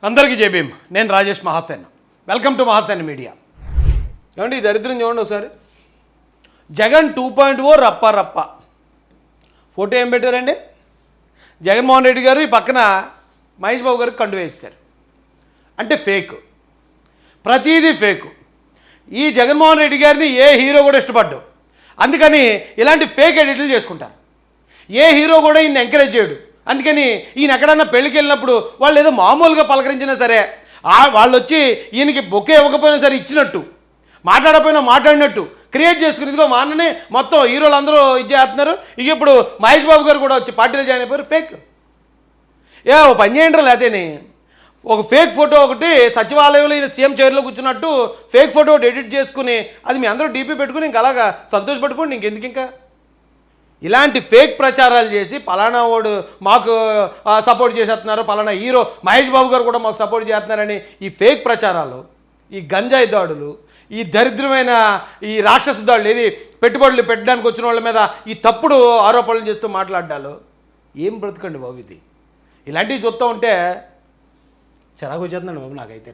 అందరికీ జై భీమ్. నేను Rajesh Mahasen. Welcome to Mahasen media. ఏమండి ఈ దరిద్రం చూడండి ఒకసారి. జగన్ 2.0 రప్ప రప్ప ఫోటో ఏం పెట్టారండి? జగన్మోహన్ రెడ్డి గారు ఈ పక్కన మహేష్ బాబు గారికి కండు వేసేశారు. అంటే ఫేక్, ప్రతీదీ ఫేక్. ఈ జగన్మోహన్ రెడ్డి గారిని ఏ హీరో కూడా ఇష్టపడ్డాడు. అందుకని ఇలాంటి ఫేక్ ఎడిట్లు చేసుకుంటారు. ఏ హీరో కూడా ఈయన ఎంకరేజ్ చేయడు. అందుకని ఈయన ఎక్కడన్నా పెళ్ళికి వెళ్ళినప్పుడు వాళ్ళు ఏదో మామూలుగా పలకరించినా సరే వాళ్ళు వచ్చి ఈయనకి బొకే ఇవ్వకపోయినా సరే ఇచ్చినట్టు, మాట్లాడకపోయినా మాట్లాడినట్టు క్రియేట్ చేసుకుని ఇదిగో మా అన్ననే మొత్తం హీరోలు అందరూ ఇది చేస్తున్నారు. ఇక ఇప్పుడు మహేష్ బాబు గారు కూడా వచ్చి పార్టీలో జాయిన్ అయిపోయారు. ఫేక్. ఓ పని చేయండి. లేకపోతే ఒక ఫేక్ ఫోటో ఒకటి సచివాలయంలో ఈయన సీఎం చైర్లో కూర్చున్నట్టు ఫేక్ ఫోటో ఒకటి ఎడిట్ చేసుకుని అది మీ అందరూ డీపీ పెట్టుకుని ఇంక అలాగా సంతోషపడిపోండి. ఇంకెందుకు ఇంకా ఇలాంటి ఫేక్ ప్రచారాలు చేసి పలానా వాడు మాకు సపోర్ట్ చేసేస్తున్నారు, పలానా హీరో మహేష్ బాబు గారు కూడా మాకు సపోర్ట్ చేస్తున్నారని ఈ ఫేక్ ప్రచారాలు, ఈ గంజాయి దాడులు, ఈ దరిద్రమైన ఈ రాక్షస దాడులు, ఏది పెట్టుబడులు పెట్టడానికి వచ్చిన వాళ్ళ మీద ఈ తప్పుడు ఆరోపణలు చేస్తూ మాట్లాడాలు, ఏం బ్రతకండి బాబు ఇది. ఇలాంటివి చూస్తూ ఉంటే చిరాకు వచ్చేస్తుందండి బాబు నాకైతే.